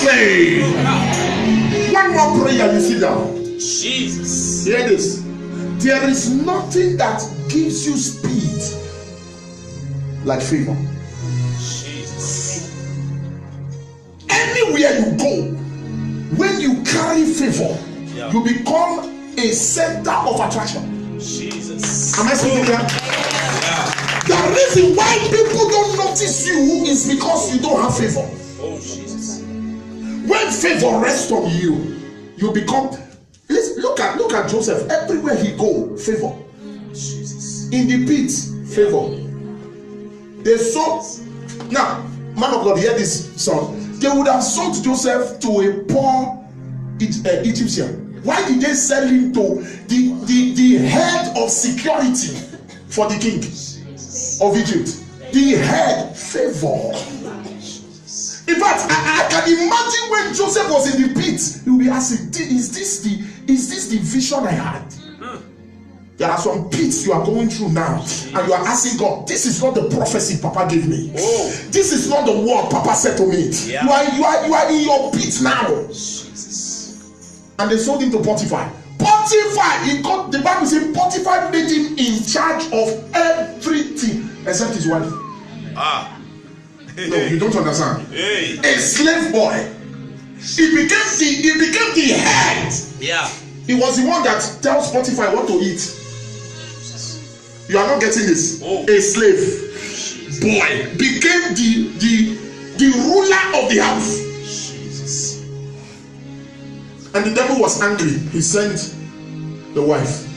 name. One more prayer, you sit down. Jesus. Hear this. There is nothing that gives you speed like favor. Jesus. Anywhere you go, when you carry favor, you become a center of attraction. Jesus. Am I speaking here? The reason why people don't notice you is because you don't have favor. Oh, Jesus. When favor rests on you, you become. Look at Joseph. Everywhere he go, favor. Jesus. In the pit, favor. They sold. Now, man of God, hear this song. They would have sold Joseph to a poor Egyptian. Why did they sell him to the head of security for the king of Egypt? The head, favor. In fact, I can imagine when Joseph was in the pit, he will be asking, is this the vision I had? There are some pits you are going through now, and you are asking God, this is not the prophecy Papa gave me. Oh. This is not the word Papa said to me. Yeah. You are in your pit now. Jesus. And they sold him to Potiphar. Potiphar, the Bible says Potiphar made him in charge of everything except his wife. Ah. No, you don't understand. Hey. A slave boy. He became the head. Yeah. He was the one that tells Potiphar what to eat. You are not getting this. Oh. A slave boy became the ruler of the house. Jesus. And the devil was angry. He sent the wife.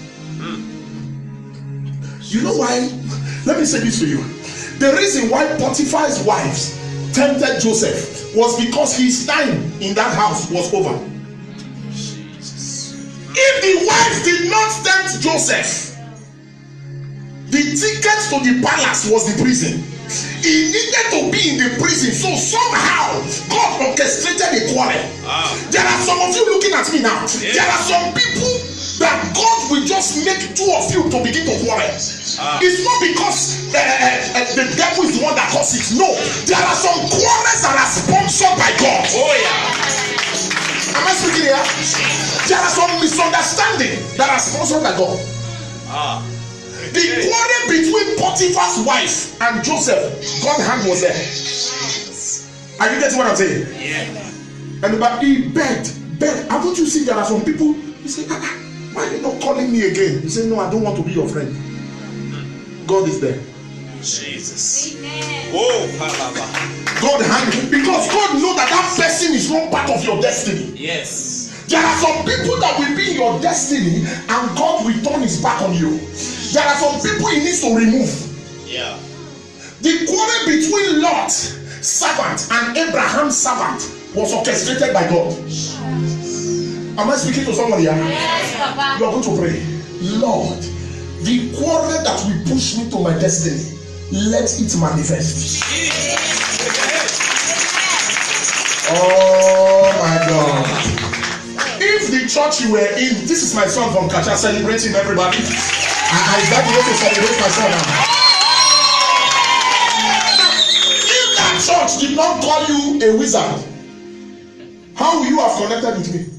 You know why? Let me say this to you. The reason why Potiphar's wives tempted Joseph was because his time in that house was over. If the wives did not tempt Joseph, the ticket to the palace was the prison. He needed to be in the prison, so somehow God orchestrated a quarrel. There are some of you looking at me now. Yeah. There are some people that God will just make two of you to begin to quarrel. It's not because the devil is the one that causes it. No, there are some quarrels that are sponsored by God. Oh yeah. Am I speaking here? There are some misunderstandings that are sponsored by God. The quarrel between Potiphar's wife and Joseph, God's hand was there. Are you getting what I'm saying? Yeah. And but he begged. Haven't you seen there are some people? He said, why are you not calling me again? He said, no, I don't want to be your friend. God is there. Jesus. Amen. Oh, God hand, because God knows that that person is not part of your destiny. yes. There are some people that will be in your destiny and God will turn his back on you. There are some people he needs to remove. Yeah. The quarrel between Lot's servant and Abraham's servant was orchestrated by God. Am I speaking to somebody here? Yes, Papa. You are going to pray. Lord, the quarrel that will push me to my destiny, let it manifest. Oh my God. If the church you were in, this is my son from Kacha celebrating everybody. I invite you to celebrate my son now. If that church did not call you a wizard, how will you have connected with me?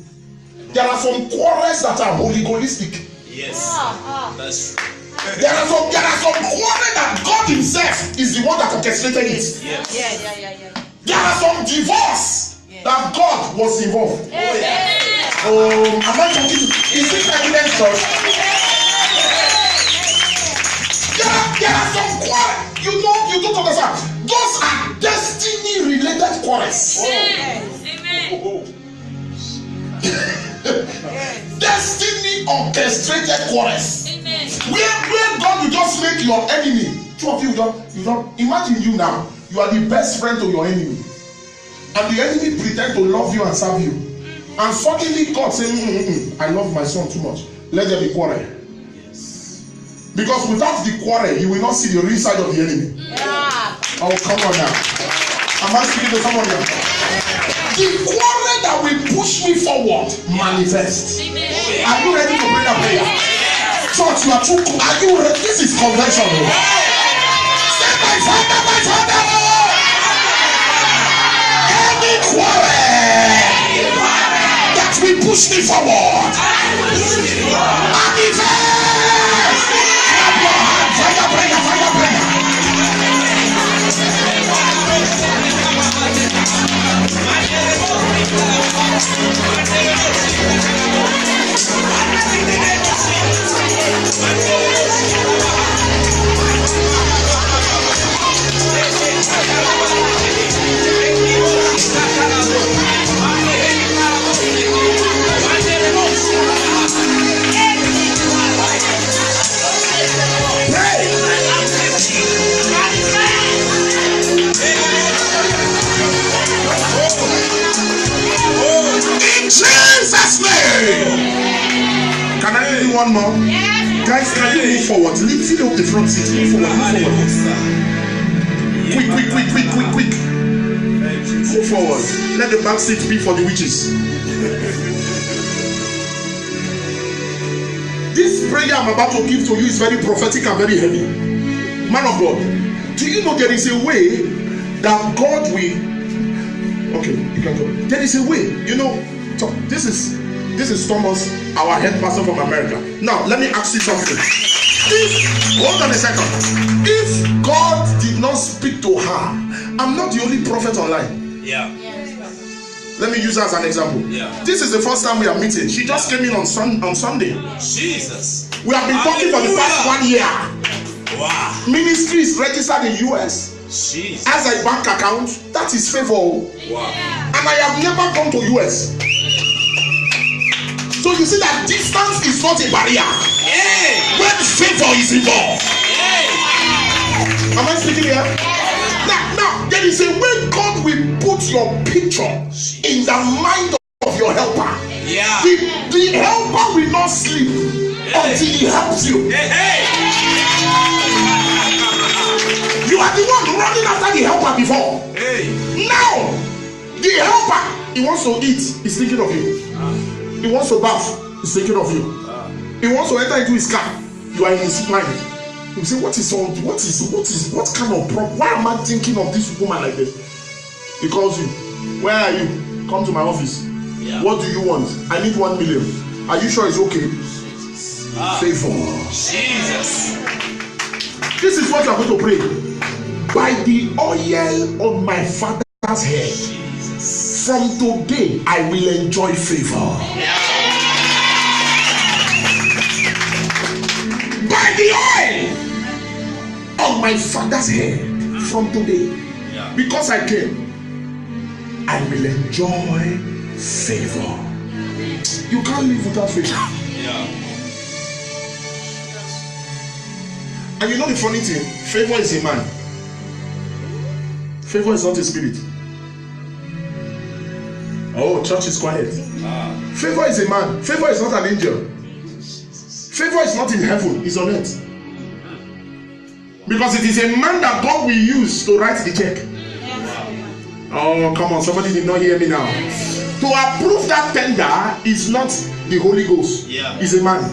There are some quarrels that are Holy Gholistic. Yes. That's true. There are some quarrels that God himself is the one that orchestrated it. Yes. Yeah. There are some divorce that God was involved. Amen. Am I talking to? Is this evidence, church? There are some quarrels. You don't understand. Those are destiny-related quarrels. Amen. Destiny orchestrated quarrels. Amen. Where God will just make your enemy. Two of you don't imagine you now. You are the best friend to your enemy, and the enemy pretend to love you and serve you, and suddenly God say, I love my son too much. Let there be quarrel. Because without the quarrel, you will not see the real side of the enemy. Yeah. Oh, come on now. Am I speaking to someone now? The quarrel that will push me forward manifest. Amen. Are you ready to pray that prayer? Church, you are too. Are you ready? This is convention. Say, my father. Any quarrel push me forward. Fire prayer, fire prayer. Jesus' name. Can I give you one more? Yes. Guys, can you move forward? Fill up the front seat. Move forward, move forward. Quick. Move forward. Let the back seat be for the witches. This prayer I'm about to give to you is very prophetic and very heavy. Man of God, do you know there is a way that God will... Okay, you can go. There is a way, you know. So this is Thomas, our head pastor from America. Now let me ask you something. Hold on a second. If God did not speak to her, I'm not the only prophet online. Yeah. Let me use her as an example. Yeah. This is the first time we are meeting. She just came in on Sunday. Jesus. We have been talking for the past 1 year. Wow. Ministry is registered in US. Jesus. As a bank account, that is favor. Wow. And I have never gone to US. So you see that distance is not a barrier. Hey. When favor is involved. Hey. Am I speaking here? Now there is a way God will put your picture in the mind of your helper. Yeah. The helper will not sleep until he helps you. Hey. You are the one running after the helper before. Hey. Now the helper, he wants to eat, he's thinking of you. He wants to bath, he's thinking of you. He wants to enter into his car, you are in his mind. You say, what kind of problem? Why am I thinking of this woman like this? He calls you. Where are you? Come to my office. Yeah. What do you want? I need 1 million. Are you sure it's okay? Favor. Jesus. This is what you are going to pray. By the oil on my father's head, Jesus. From today I will enjoy favor. Yeah. By the oil on my father's head, from today, yeah. Because I came, I will enjoy favor. You can't live without favor. Yeah. And you know the funny thing, favor is a man. Favor is not a spirit. Oh, church is quiet. Favor is a man. Favor is not an angel. Favor is not in heaven, it's on earth. Because it is a man that God will use to write the check. Oh, come on, somebody did not hear me now. To approve that tender is not the Holy Ghost. Yeah. It's a man.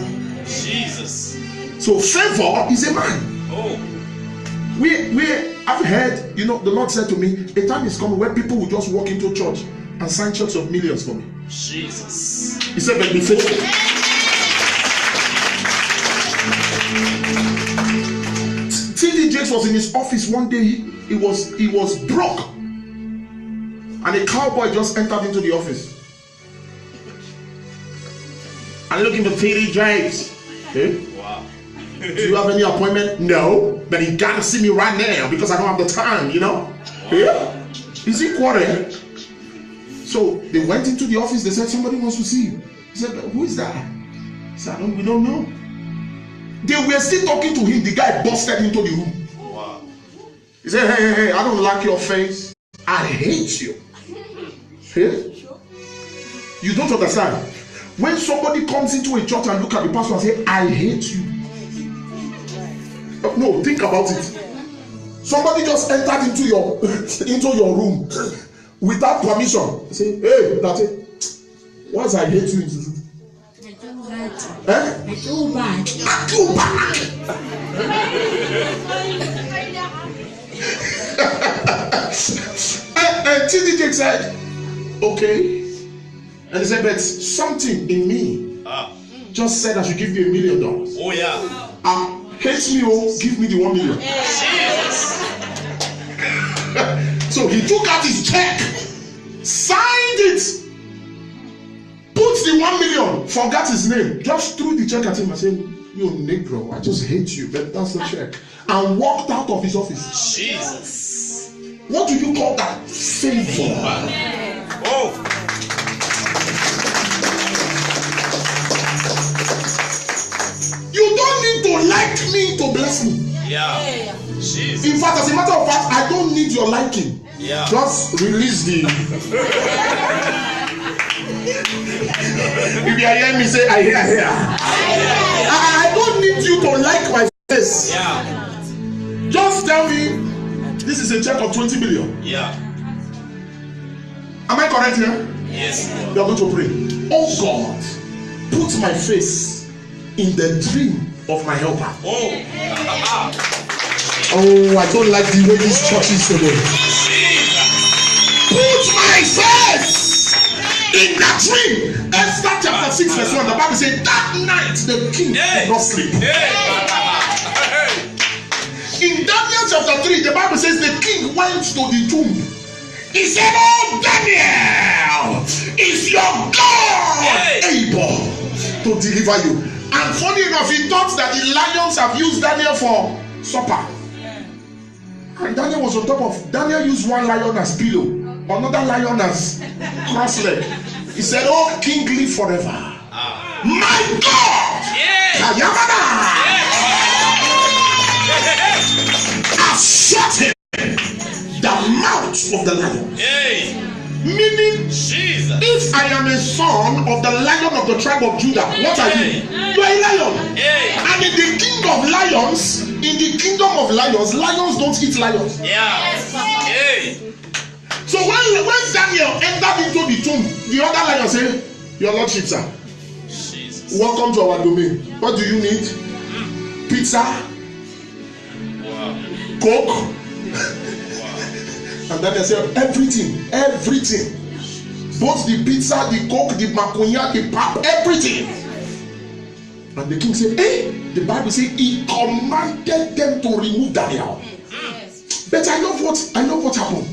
Jesus. So favor is a man. Oh. I've heard, you know, the Lord said to me, a time is coming where people will just walk into church and sign checks of millions for me. Jesus. He said, but be faithful. T.D. Jakes was in his office one day. He was broke, and a cowboy just entered into the office. And looking for T.D. Jakes. Okay. Wow. Do you have any appointment? No, but he got to see me right now because I don't have the time, you know. Wow. Yeah. Is he quarrel? So they went into the office. They said somebody wants to see you. He said, who is that? He said, we don't know. They were still talking to him. The guy busted into the room. Wow. He said, hey, I don't like your face. I hate you. Hey? You don't understand. When somebody comes into a church and look at the pastor and say, I hate you. No, think about it. Somebody just entered into your room without permission. Say, hey, that's it. What's I hate you? I feel bad. And T.D. Jakes said, okay, And he said, but something in me just said I should give you $1 million. Oh yeah. Hate me, oh, give me the 1 million. Jesus. So he took out his check, signed it, put the 1 million, forgot his name, just threw the check at him and said, you Negro, I just hate you, but that's the check. And walked out of his office. Jesus. What do you call that? Favor. Oh. You don't need to like me to bless me. Yeah. Jesus. In fact, as a matter of fact, I don't need your liking. Yeah. Just release the. If you are hearing me say, I hear. I don't need you to like my face. Yeah. Just tell me, this is a check of 20 million. Yeah. Am I correct here? Yes. We are going to pray. Oh God, put my face in the dream of my helper. Oh. Oh, I don't like the way this church is today. Put my face in that dream. Esther chapter 6 verse 1. The Bible says that night the king did not sleep. In Daniel chapter 3, the Bible says the king went to the tomb. He said, oh Daniel, is your God able to deliver you? And funny enough, he thought that the lions have used Daniel for supper. And Daniel was on top of. Daniel used one lion as pillow, another lion as cross leg. He said, oh king, live forever. My God, I shut him the mouth of the lion. Meaning, Jesus. if I am a son of the lion of the tribe of Judah, what are you? You are a lion. And in the kingdom of lions, lions don't eat lions. Yeah. So when Daniel entered into the tomb, the other lion said, your lordship, sir, Jesus. welcome to our domain. What do you need? Pizza? Wow. Coke? And Daniel said, everything. Both the pizza, the coke, the makonya, the pap, everything. And the king said, hey, the Bible says he commanded them to remove Daniel. But I love what happened.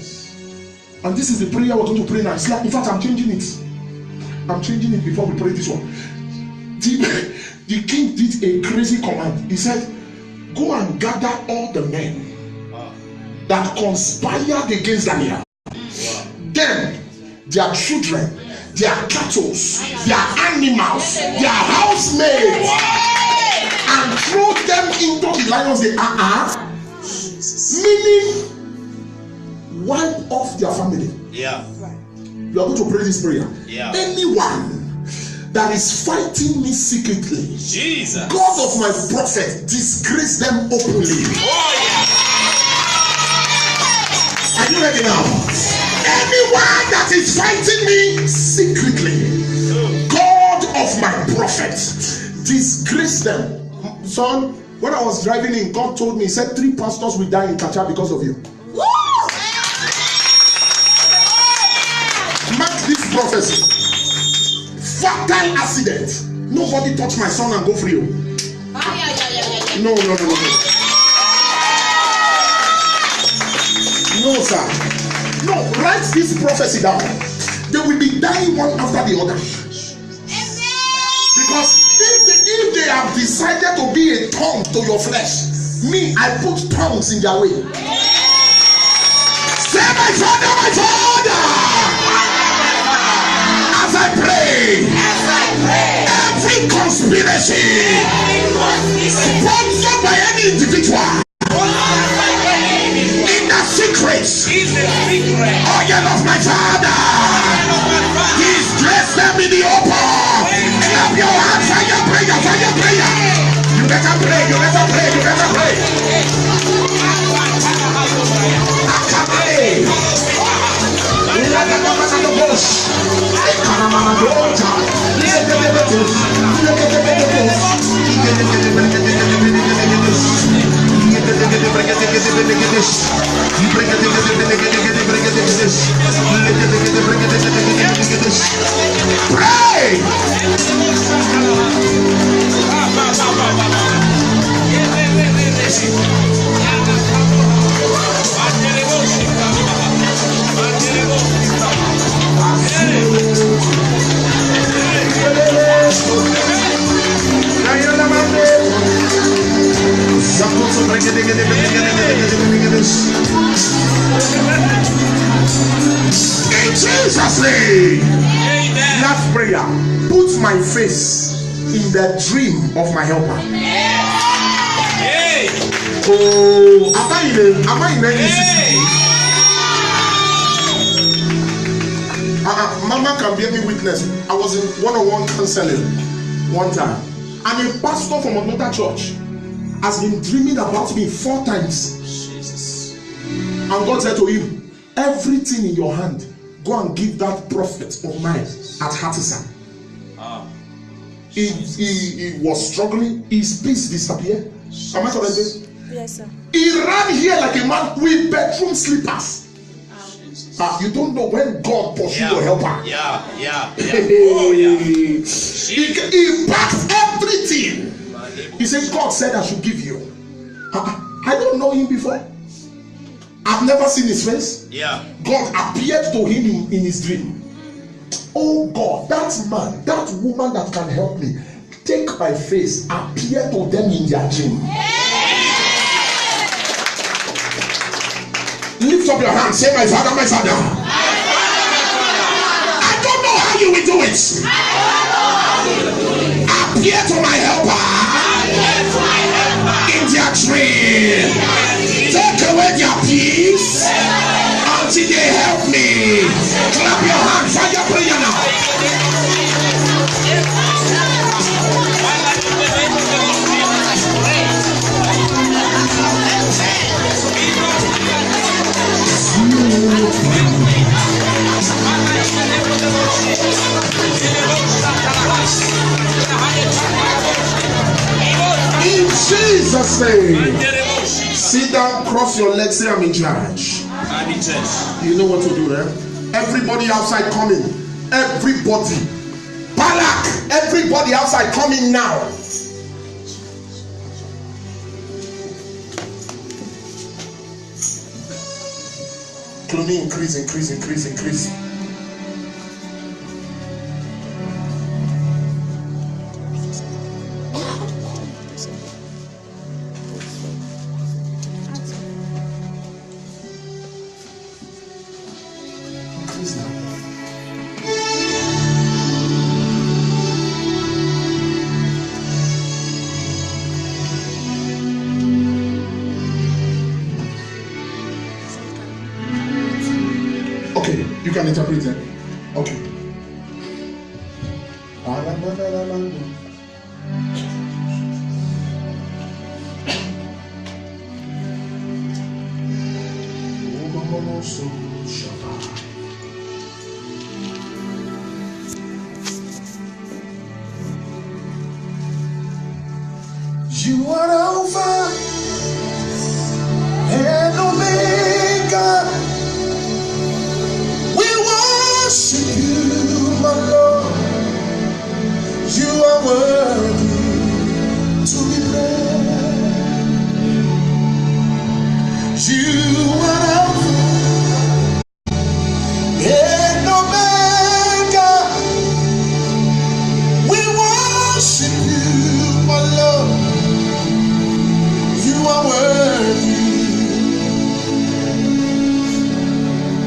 And this is the prayer we're going to pray now. It's like, in fact, I'm changing it before we pray this one. The king did a crazy command. He said, go and gather all the men that conspired against Daniel. Them, their children, their cattle, their animals, their housemaids, and throw them into the lions. Meaning, wipe off their family. Yeah. You are going to pray this prayer. Yeah. Anyone that is fighting me secretly, Jesus. God of my prophet, disgrace them openly. Are you ready now? Anyone that is fighting me secretly, God of my prophet, disgrace them. Son, when I was driving in, God told me, he said 3 pastors will die in Kacha because of you. Mark this prophecy. Fatal accident. Nobody touch my son and go free. No. No, sir. No, write this prophecy down. They will be dying one after the other. Because if they have decided to be a tongue to your flesh, me, I put tongues in their way. Say, my father, as I pray, every conspiracy sponsored by any individual in the secrets, oil of my father, he's dressed them in the open. Clap your hands, fire prayer. You better pray. name. Amen. Last prayer. Put my face in the dream of my helper. Hey. Oh, am I in any Hey. Mama can bear me witness. I was in one-on-one counseling one time, and a pastor from another church has been dreaming about me 4 times. Jesus. And God said to him, everything in your hand, go and give that prophet of mine at Hattisan. Ah. He was struggling. His peace disappeared. Am I correct? Yes, sir. He ran here like a man with bedroom slippers. You don't know when God pursue your helper. Yeah. Oh, yeah. He packed everything. He said, God said I should give you. I don't know him before. I've never seen his face. Yeah. God appeared to him in his dream. Oh God, that man, that woman that can help me, take my face, appear to them in their dream. Lift up your hand, say, my father, my father. I don't know how you will do it. Appear to my helper in their dream. Take away their peace until they help me. Clap your hand, fire prayer now. In Jesus' name. Sit down, cross your legs, say I'm in charge. I'm in church. You know what to do, eh? Everybody outside coming. Everybody. Balak, everybody outside coming now. Cloning increase. Increase now. Okay, you can interpret it. Okay. You are Alpha and Omega. We worship you, my Lord. You are worthy to be praised. You are Alpha and Omega. We worship you, my Lord. You are worthy.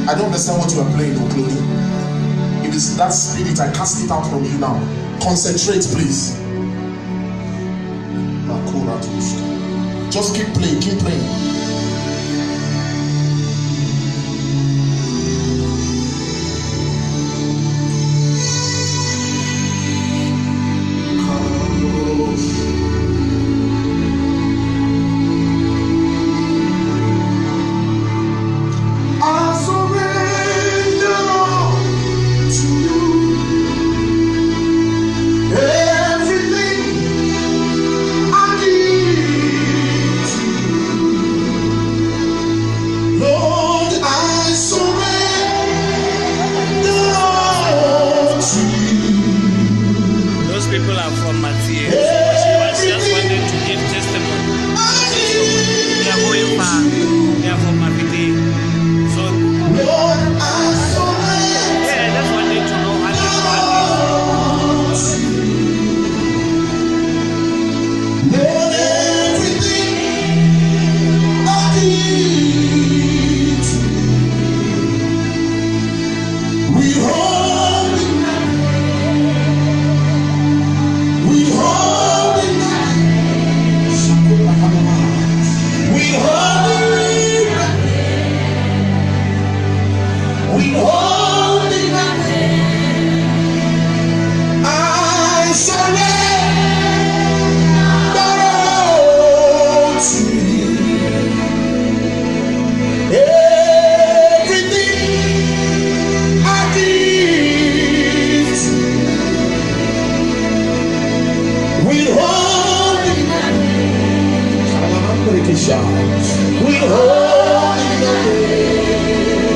I don't understand what you are playing, Okloni. It is that spirit, I cast it out from you now. Concentrate, please. Just keep playing, keep playing. Everything I need. shout. We holy name.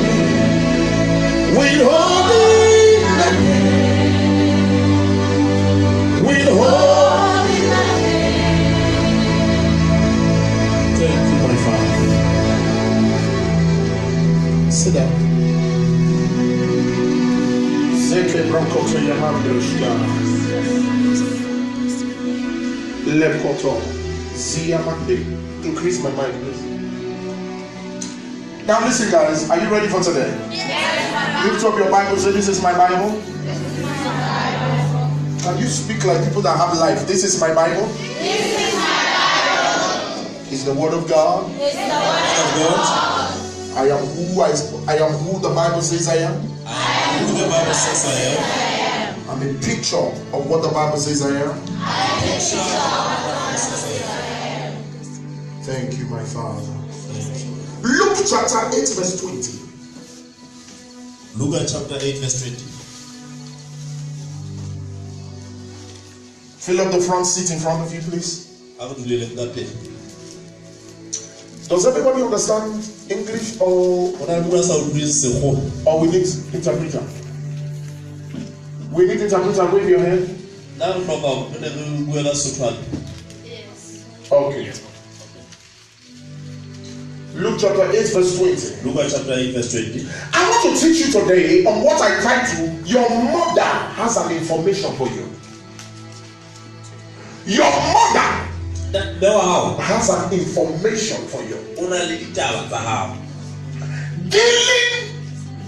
We holy name. We holy name. Thank you, my Father. Sit down. Zeke Brokoto Yamandoshka. Lekoto. Ziyamande. Increase my mind, please. Now listen, guys. Are you ready for today? Yes. Lift up your Bible. Say, this is my Bible. Can you speak like people that have life? This is my Bible. This is my Bible. It's the Word of God. It's the Word of God. I am who the Bible says I am. I am who the Bible says I am. I'm a picture of what the Bible says I am. I'm a picture of what the Bible says I am. Thank you, my Father. Luke chapter 8 verse 20. Luke chapter 8 verse 20. Fill up the front seat in front of you, please. Does everybody understand English or we need interpreter? We need interpreter. Wave your hand. Yes. Okay. Luke chapter 8 verse 20. Luke chapter 8 verse 20. I want to teach you today on what I title Your Mother Has an Information for You. Your mother has an information for you. Dealing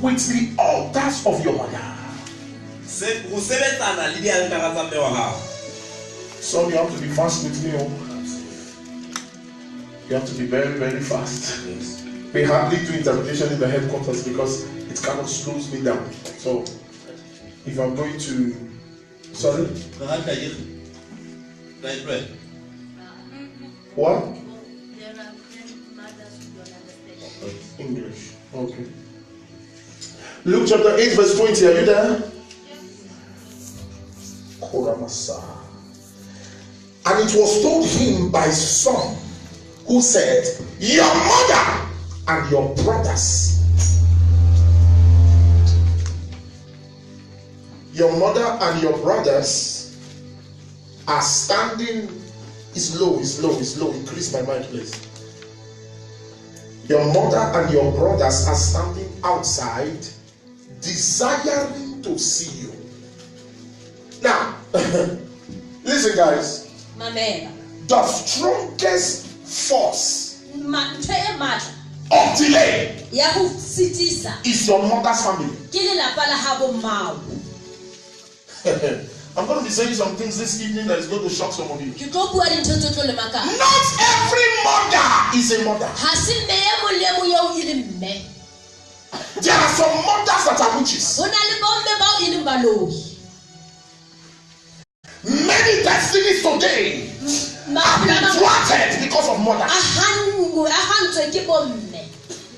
with the altars of your mother. So you have to be fast with me. You have to be very, very fast. Yes. We hardly do interpretation in the headquarters because it kind of slows me down. So if I'm going to, sorry? What? There are grandmothers who don't understand English. Okay. Luke chapter 8 verse 20. Are you there? Koramasa. And it was told him by some who said, your mother and your brothers. Your mother and your brothers are standing. It's low. Increase my mind, please. Your mother and your brothers are standing outside, desiring to see you. Now, listen, guys. The strongest force of delay is your mother's family. I'm going to be saying some things this evening that is going to shock some of you. Not every mother is a mother. There are some mothers that are witches. Many destinies today have been thwarted because of mothers.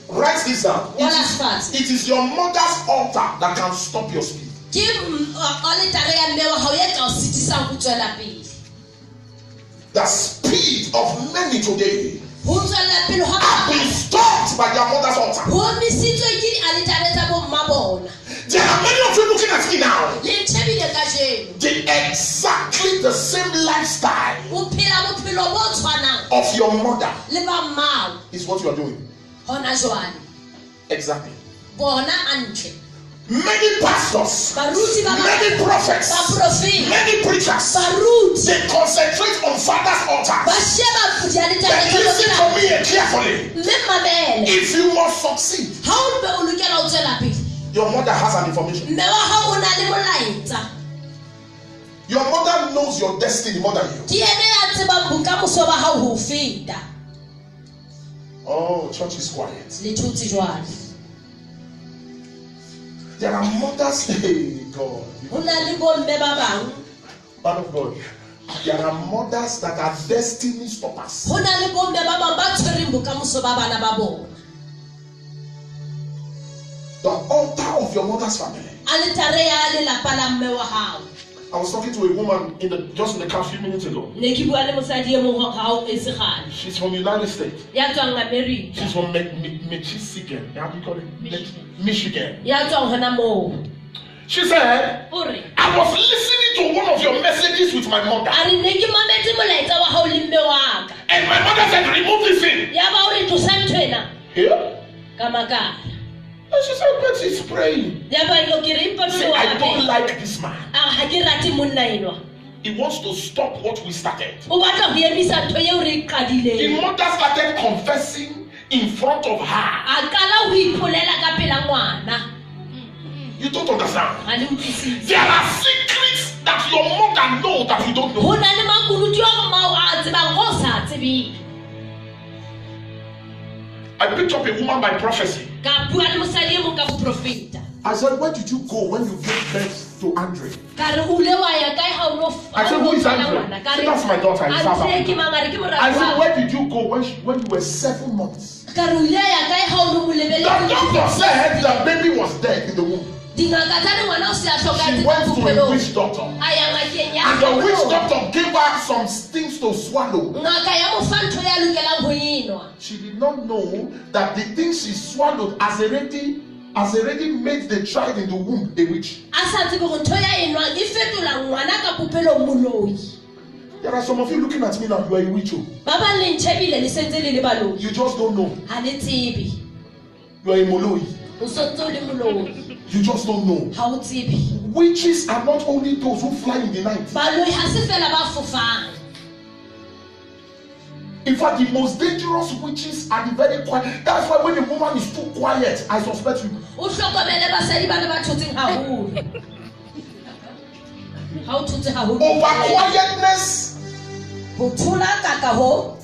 Write this down. It is your mother's altar that can stop your speed. The speed of many today have been stopped by their mother's altar. There are many of you looking at me now. Exactly the same lifestyle of your mother is what you are doing. Exactly. Many pastors, many prophets, many preachers, they concentrate on father's altar. But listen to me carefully. If you must succeed, your mother has an information. Your mother knows your destiny more than you. Oh, church is quiet. There are mothers, hey God. Man of God. There are mothers that are destiny stoppers. The altar of your mother's family I was talking to a woman just in the car a few minutes ago. Ne ke bua le mosadi e mong ha o e segane. She's from the United States. Ya tswang America. She's from Michigan. How do you call it? Michigan. Ya tswang hona mo. She said, Ore. I was listening to one of your messages with my mother. Are ne ke mametse molaetsa wa hao le mme wa ka. And my mother said, remove this thing. Ya ba o re tlosa nthwena. Yeah? Ka makala. And she said, but she's praying. Ya ba yo ke re impa Say, I don't like this man. Ha ke rate monna enwa. He wants to stop what we started. O batla ho emisa ntho eo re qadileng. The mother started confessing in front of her. A kala ho ipolela ka pela ngwana. You don't understand. Ha le utlwisise. There are secrets that your mother knows that you don't know. Ho na le makunutu a mao a tsebang ho sa tsebeng. I picked up a woman by prophecy. Ka bua le mosadi e mong ka boprofeta. I said, where did you go when you gave birth to Andre? Ka re o le wa ya kae ha o no. I said, who is Andre? She, that's my daughter. In South Andre ke Africa. mangare ke morao. I said, where did you go when you were 7 months? Ka re o le ya kae ha o no mo The lebele. doctor said the baby was dead in the womb. Dingaka tsa le ngwana o se a hloka She tse went ka to a bophelong. witch doctor. A ya ngakeng ya. And the witch doctor gave her some things to swallow. Ngaka ya mo fa ntho ya lokelang ho enwa. She did not know that the things she swallowed has already made the child in the womb a witch. A sa tsebe go ntho ya enwa e fetola ngwana ka bophelong moloi. There are some of you looking at me now, you are a witch. Ba ba le ntshebile le sentse le le baloi. You just don't know. Ha le tsebe. You are a moloi. O sontse o le moloi. You just don't know. Ha o tsebe. Witches are not only those who fly in the night. Baloi ha se fela ba fofang. In fact, the most dangerous witches are the very quiet. That's why when a woman is too quiet, I suspect you. O hlokomele basadi ba le ba thotseng haholo. Ha o thotse haholo. Over quietness. Ho thola kaka ho.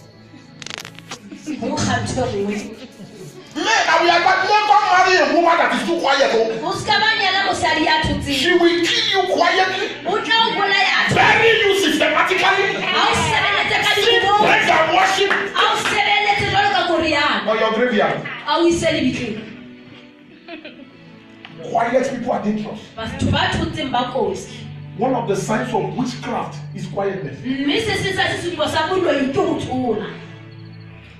Ho khatho. Men, we are never marry a woman that is too quiet. Mo ska ba nyala mosadi ya thotseng. She will kill you quietly, O tla o bolaya. bury you systematically, Ha o sebeletse ka sing dibo. praise and worship Ha o sebeletse jwalo ka Koreana. on your graveyard. Ha o isele bitleng. Quiet people are dangerous. Batho ba thotseng ba kosi. One of the signs of witchcraft is quietness. Mme se se sa se dibo sa boloi ke ho thola.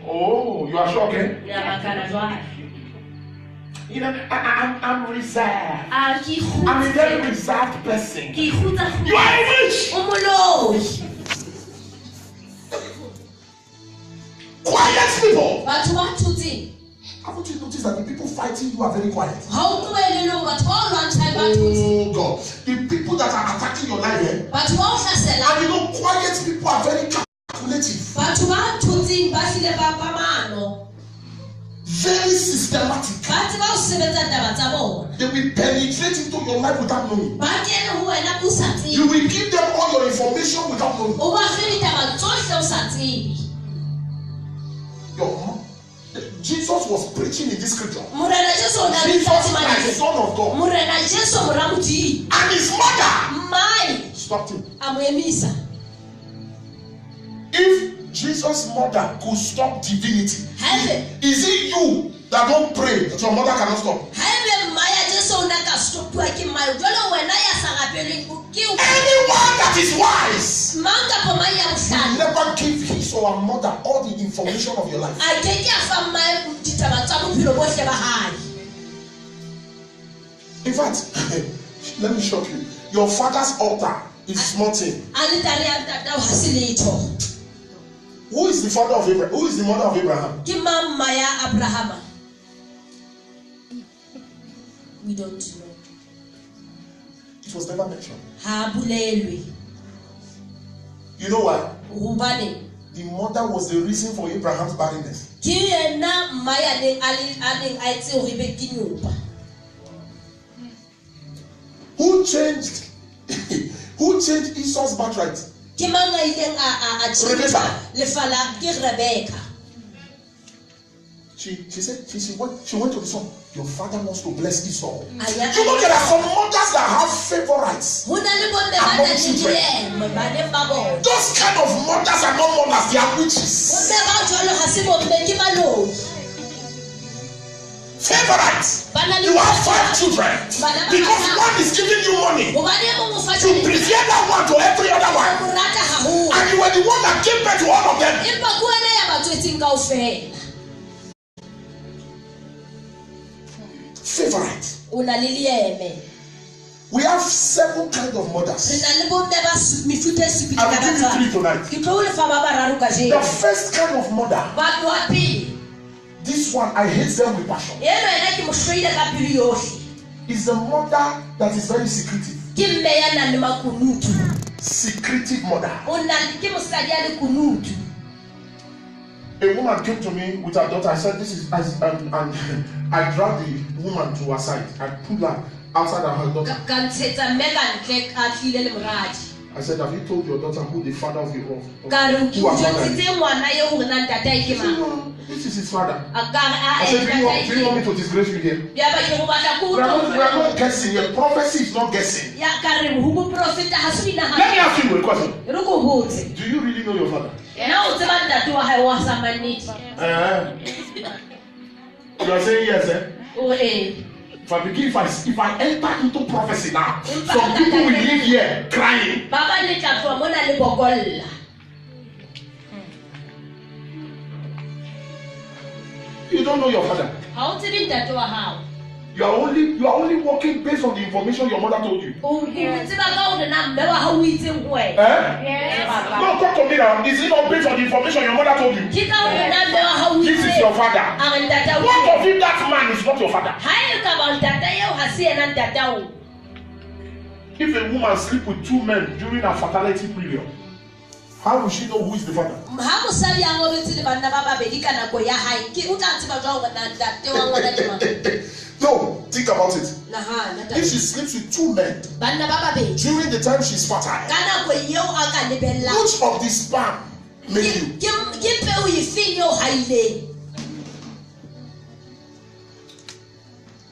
Oh, you are shocked, eh? Ya makana jwale. You know, I'm reserved. A ke I'm a very khutse. reserved person. Ke khutsa. You are a witch. O moloi. Quiet people. Batho ba thotseng. Haven't you noticed that the people fighting you are very quiet? Ha o tlohele lo batho ba lwantshang ba thotseng. Oh God, the people that are attacking your life, eh? Batho ba o hlasela. And you know, quiet people are very calculative, Batho ba thotseng ba hlile ba mano. very systematic. Batho ba o sebetsa taba tsa bona. They will penetrate into your life without knowing. Ba kene ho wena o sa tsebe. You will give them all your information without knowing. O ba fe ditaba tsohle o sa tsebe. Jesus was preaching in this scripture. Morena Jesu o na le Jesus tsatsi Christ, mane. Son of God, Morena Jesu mora modimo. and his mother Mai stopped him. a mo emisa. If Jesus' mother could stop divinity, Haebe is it you that don't pray that your mother cannot stop? haebe Maya Jesu o na ka stopwa ke mai jwale wena ya sa rapeleng ke o. Anyone that is wise Manga po mai ya will bohlale. never give his or her mother all the information of your life. A ke ke a fa mai ditaba tsa bophelo bohle ba hae. In fact, let me shock you. Your father's altar is small thing. Alitari ya tata wa silito. Who is the father of Abraham? Who is the mother of Abraham? Ke mama ya Abraham. We don't know. It was never mentioned. Ha bulelwe. You know why? Hobane The mother was the reason for Abraham's barrenness. ke yena maya le a etse hore be ke nyopa. Who changed Esau's birthright? Ke mang a ileng a Rebecca. lefala ke Rebecca. She went to the son. Your father wants to bless Esau. Aya- You know there are some mothers that have favorites. Ho na le bomme ba Among nang le children. dilemo baneng ba bona. Those kind of mothers are not mothers, they are witches. Bomme ba jwalo ha se bomme ke baloi. Favorites. Ba na le You have 5 children. Bana ba Because bana. one is giving you money. Hobane e mong o fa You You prefer that one to every other one. And you were the one that gave birth to all of them. Favorite. We have 7 kinds of mothers. I will give you 3 tonight. The first kind of mother, this one I hate them with passion, is the mother that is very secretive. Secretive mother. A woman came to me with her daughter. I said, "This is," and I dragged the woman to her side. I pulled her outside her daughter. I said, "Have you told your daughter who the father of the world? Who her father is?" She said, "No, this is his father." I said, do you want me to disgrace you here? We are not guessing. Your prophecy is not guessing. Let me ask you a question. Do you really know your father? You are saying yes, eh? If I enter into prophecy now, some people will live here crying. You don't know your father. You are only working based on the information your mother told you. No, talk to me now. Is it not based on the information your mother told you? This is your father. What of if that man is not your father? If a woman sleeps with 2 men during her fertility period, how will she know who is the father? No, think about it. If she sleeps with 2 men during the time she's fertile, which of the sperm make you?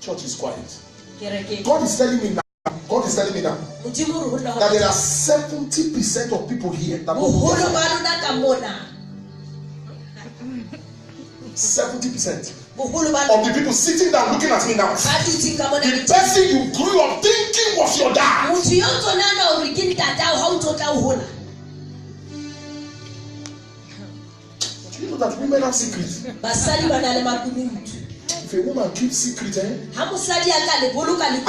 Church is quiet. God is telling me now. God is telling me now that there are 70% of people here that don't know. 70% of the people sitting down looking at me now. The person you grew up thinking was your dad. Do you know that women have secrets? If a woman keeps secret, I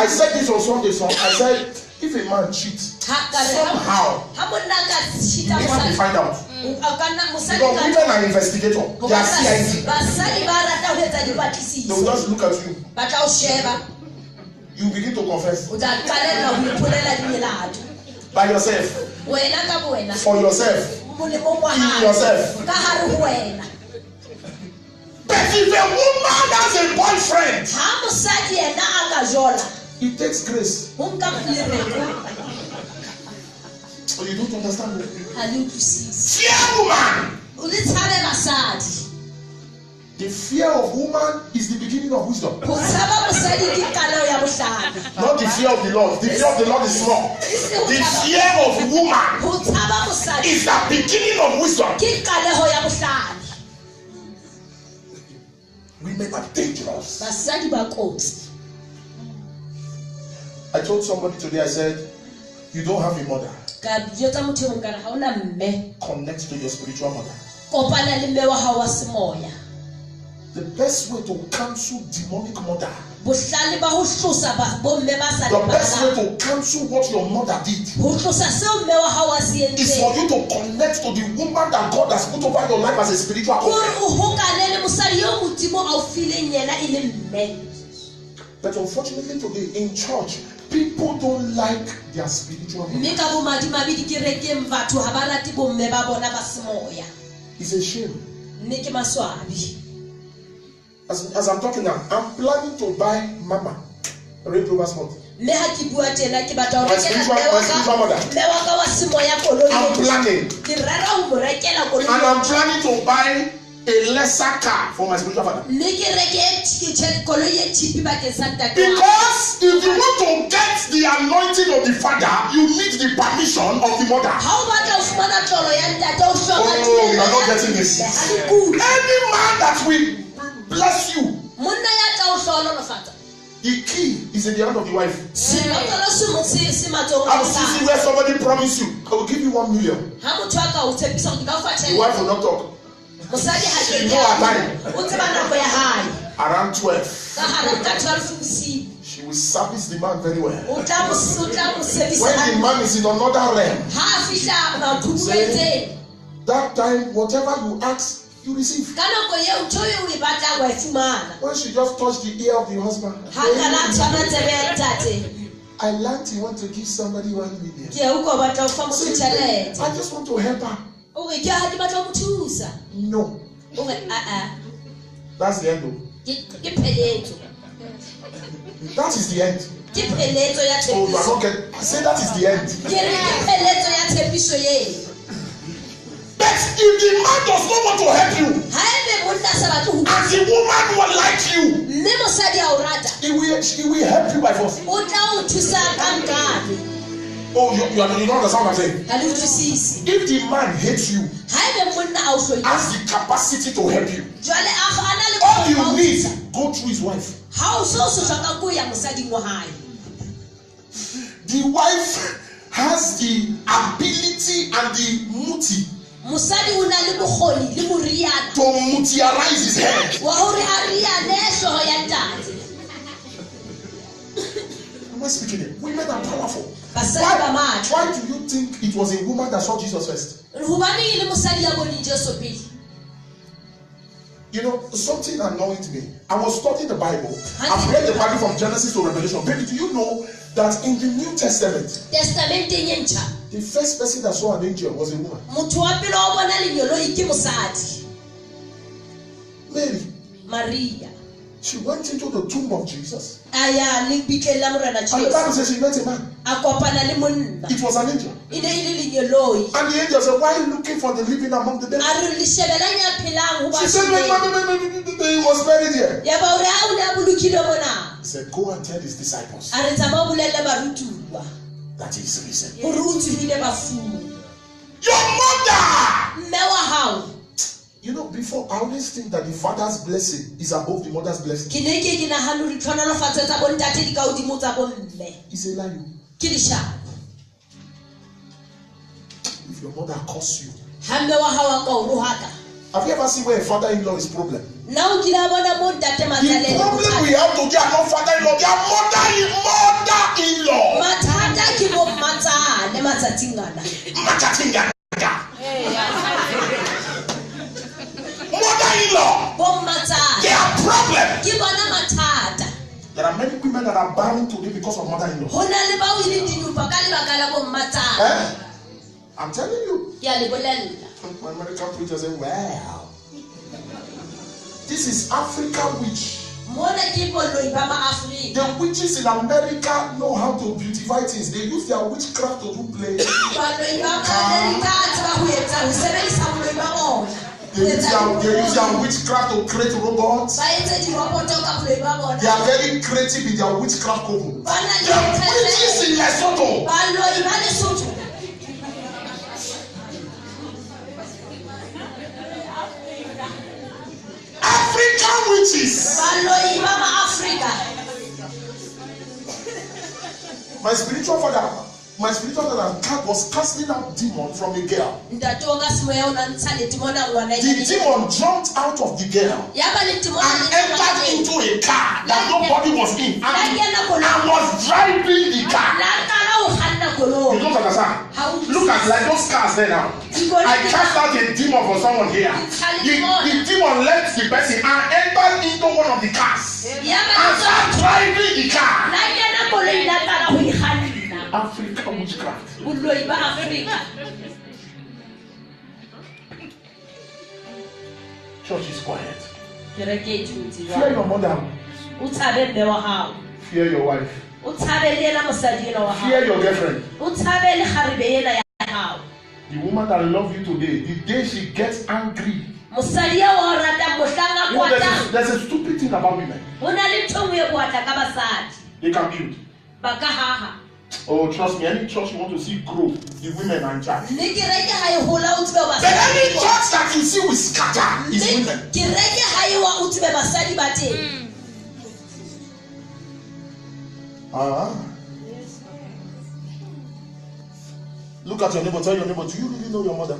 said this on Sunday song. I said, if a man cheats, somehow you have to find out. Because women are investigators. They are CID. They will just look at you. You begin to confess. By yourself. For yourself. In yourself. But if a woman has a boyfriend, it takes grace. Oh, you don't understand it? Fear woman. The fear of woman is the beginning of wisdom. Not the fear of the Lord. The fear of the Lord is small. The fear of woman is the beginning of wisdom. Women are dangerous. I told somebody today, I said, you don't have a mother. Connect to your spiritual mother. The best way to cancel demonic mother, the best way to cancel what your mother did, is for you to connect to the woman that God has put over your life as a spiritual covering. But unfortunately today in church, people don't like their spiritual mother. It's a shame. As I'm talking now, I'm planning to buy Mama Range Rover Sport. My spiritual mother. I'm planning. And I'm planning to buy a lesser car for my spiritual father. Because if you want to get the anointing of the father, you need the permission of the mother. Oh, you are not getting this. Any man that will bless you, The key is in the hand of the wife. I will see where somebody promised you, I will give you 1 million. The wife will not talk. She know her time. Around 12. She will service the man very well. When the man is in another realm, say, that time, whatever you ask, you receive. When she just touched the ear of the husband, I learned you want to give somebody 1 million. Say, I just want to help her. No. That's the end. That is the end. Oh, you are not getting. I say that is the end. But if the man does not want to help you, and the woman will like you, he will help you by force. Oh, you don't understand what I'm saying? If the man hates you, has the capacity to help you, all you need, go through his wife. The wife has the ability and the muti to mutiarize his head. Am I speaking it? Women are powerful. Why do you think it was a woman that saw Jesus first? You know, something annoyed me. I was studying the Bible. I've read the Bible from Genesis to Revelation. Baby, do you know that in the New Testament, the first person that saw an angel was a woman? Maria. She went into the tomb of Jesus. And the Bible says she met a man. It was an angel. And the angel said, why are you looking for the living among the dead? She said, he was buried here. He said, go and tell his disciples that he is risen. Your mother! You know, before I always think that the father's blessing is above the mother's blessing. It's a lie. If your mother curses you, have you ever seen where a father-in-law is problem? The problem we have to get no father-in-law, they are mother-in-law. Mother-in-law, they are problem. There are many women that are barren today because of mother-in-law. I'm telling you. My American preacher said, well, this is African witch. The witches in America know how to beautify things. They use their witchcraft to do play. They use their witchcraft to create robots. They are very creative in their witchcraft coven. The witches in Lesotho. African witches. My spiritual father was casting out demon from a girl. The demon jumped out of the girl and entered into a car that nobody was in and was driving the car. You don't understand? Look at like those cars there now. I cast out a demon for someone here. The demon left the person and entered into one of the cars and started driving the car. African witchcraft. Church is quiet. Fear your mother. Fear your wife. Fear your girlfriend. The woman that loves you today, the day she gets angry. You know, there's a stupid thing about women. They can build. Oh, trust me, any church you want to see grow, the women are in charge. But any church that you see will scatter is women. Look at your neighbor. Tell your neighbor, do you really know your mother?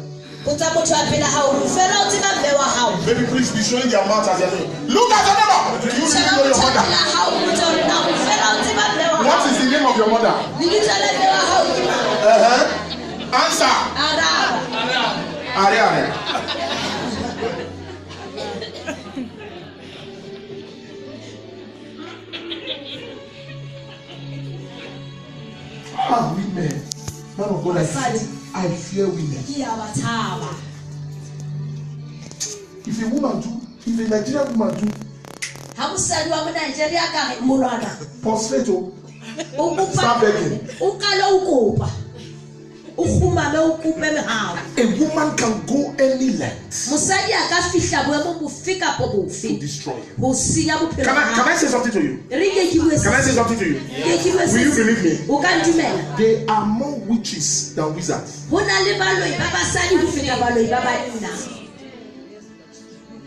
Baby, please be showing their mouth as they're doing. Look at your neighbor. Do you really know your mother? What is the name of your mother? Answer. Are. Women. Man of God, I fear women. If a woman do, if a Nigerian woman do, prostrate, start begging. A woman can go any length to destroy you. Can I say something to you? Can I say something to you? Will you believe me? There are more witches than wizards.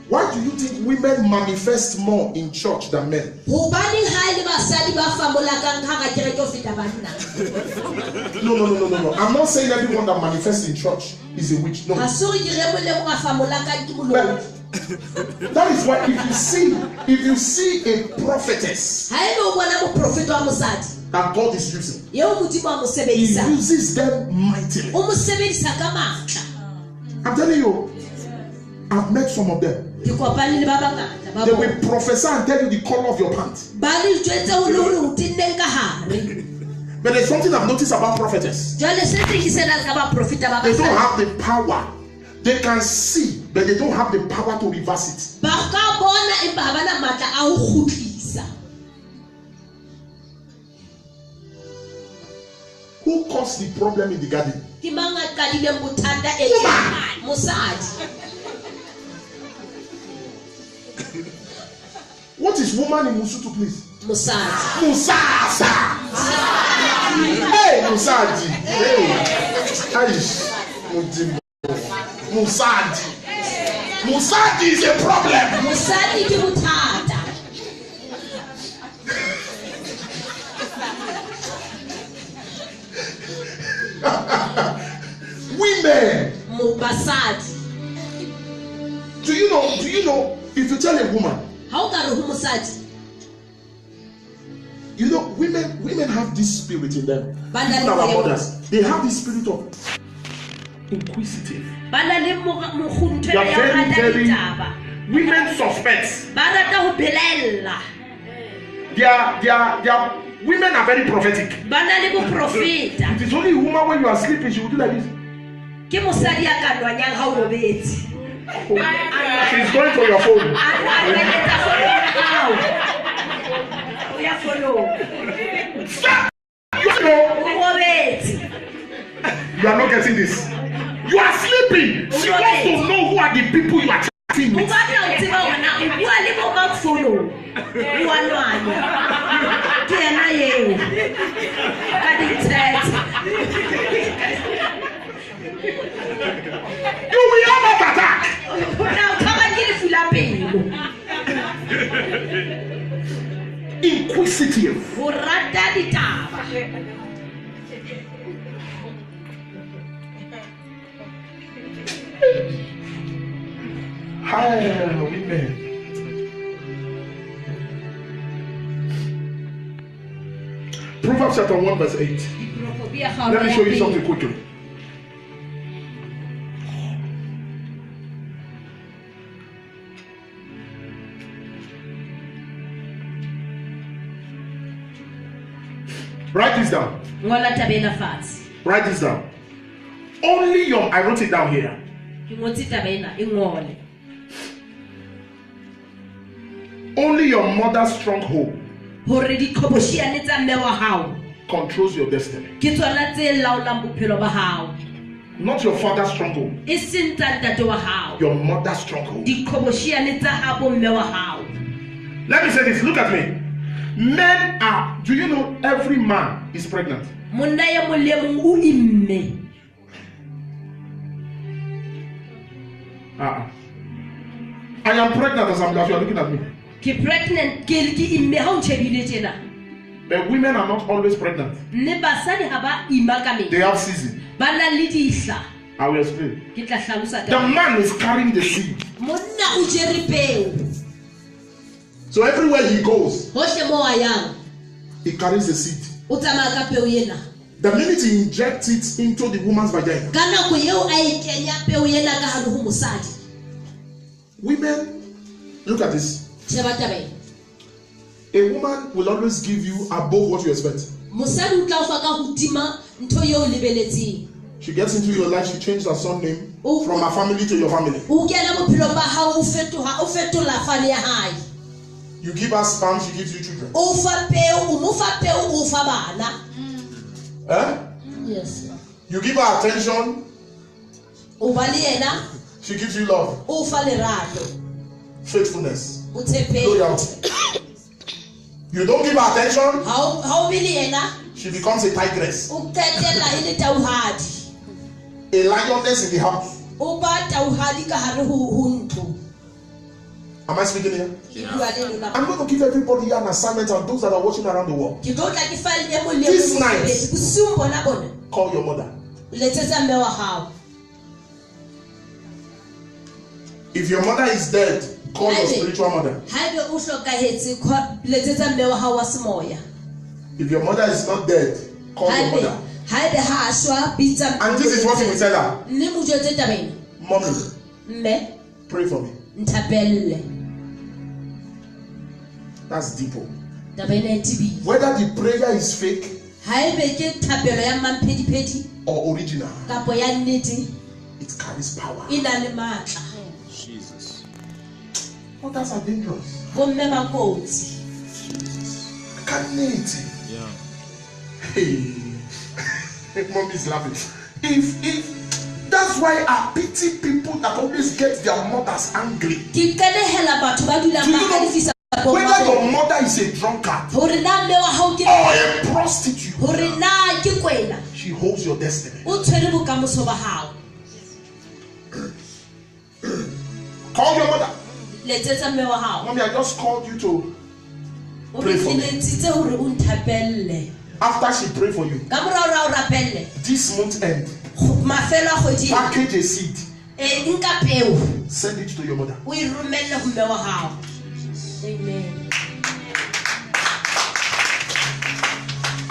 Why do you think women manifest more in church than men? No. I'm not saying everyone that manifests in church is a witch. No. That is why if you see a prophetess that God is using, He uses them mightily. I'm telling you, I've met some of them. They will prophesy and tell you the color of your pants. But there's something I've noticed about prophetess. They don't have the power. They can see, but they don't have the power to reverse it. Who caused the problem in the garden? What is woman in Musutu, please? Musasa. Hey, Musaji. Hey, Aish. Musaji. Musaji is a problem. Musaji ki mutata. Women. Mubasaji. Do you know? If you tell a woman, you know, women have this spirit in them. Even our mothers, they have this spirit of inquisitive. They are very women suspects. Women are very prophetic. It is only a woman when you are sleeping, she will do like this. She's going for your phone. Stop! You are not getting this. You are sleeping. She wants to know who are the people you are chatting with. You will have an attack. Inquisitive. Hi, women. Proverbs chapter 1 verse 8. Let me show you something quickly. Write this down. Write this down. Only your, I wrote it down here. Only your mother's stronghold controls your destiny. Not your father's stronghold. Your mother's stronghold. Let me say this. Look at me. Men are, do you know every man is pregnant? I am pregnant as you are looking at me. But women are not always pregnant. Ne basadi ha ba ima ka They have season. ba na le dihla. I will explain. Ke tla hlalosa The man is carrying the seed. Monna o jere peo. So everywhere he goes, Hohle mo a yang he carries the seed. o tsamaya ka peo ena. The minute he injects it into the woman's vagina, Ka nako eo a e kenya peo ena ka hare ho mosadi. women, look at this. Sheba taba e. A woman will always give you above what you expect. Mosadi o tla o fa ka hodima ntho eo lebeletseng. She gets into your life, she changed her son name from her family to your family. O kena bophelo ba hao o fetola fane ya hae. You give her sperm, she gives you children. O fa peo, o mo fa peo, o fa bana. Eh? Yes. You give her attention, O ba le yena, she gives you love, o fa lerato, faithfulness, o tshepe. loyalty. You don't give her attention, Ha o be le yena, she becomes a tigress, o qetella e le tauhadi. a lioness in the house. O ba tauhadi ka hare ho ntlo. Am I speaking here? Bua le lona. I'm going to give everybody here an assignment and those that are watching around the world. Ke tlo tla ke fa le mo le This night. bosiung bona. Call your mother. Letsetsa mme wa hao. If your mother is dead, call your spiritual mother. Haebe o hlokahetse letsetsa mme wa hao wa semoya. If your mother is not dead, call your mother. Haebe ha shwa bitsa. And this is what you will tell her. Nne mo jwetse taba ena. Mommy, Mme pray for me. nthapelle. That's deeper. Taba ena e tibi. Whether the prayer is fake Haebe ke thapelo ya mampedi or original, kapo ya nnete it carries power. e na le matla. Jesus. Others are dangerous. Bomme ba kotsi. Can't it? Yeah. Hey, mommy is laughing. If that's why I pity people that always get their mothers angry. Ke kanehela batho ba dulang ba halefisa bo Whether your bona. mother is a drunkard Hore na mme wa hao ke or a prostitute, hore na ke kwena. she holds your destiny. O tshwere bokamoso ba hao. Call your mother. Letsetsa mme wa hao. Mommy, I just called you to O pray for me. letsitse hore o nthapelle. After she prayed for you, Ka morao o rapelle. this month end, Mafelo a kgwedi. package a seed, Nka peo. send it to your mother. O e romelle ho mme wa hao. Amen.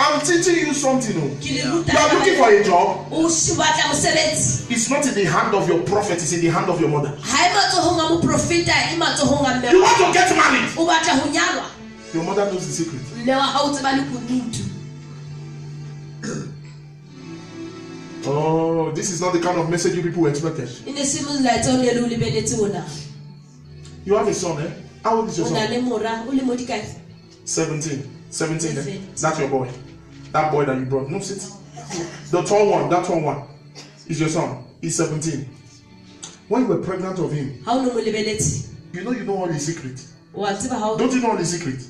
I'm teaching you something. Ke le You ruta are looking for a job. o batla mosebetsi. It's not in the hand of your prophet, it's in the hand of your mother. Ha e matsohong a moprofeta, e matsohong a mme You wa want hao. to get married. O batla ho nyalwa. Your mother knows the secret. Mme wa hao o tseba le kunutu. Oh, this is not the kind of message you people expected. E ne se molaetsa o ne le o lebeletse ona. You have a son, eh? How old is your O na son? le mora, o le mo dikae? 17. 17, eh? 17. That's your boy. That boy that you brought. No, sit. The tall one, that tall one is your son. He's 17. When you were pregnant of him, Ha o ne mo lebeletse. you know all his secret. Wa tseba ha o Don't you know all his secret?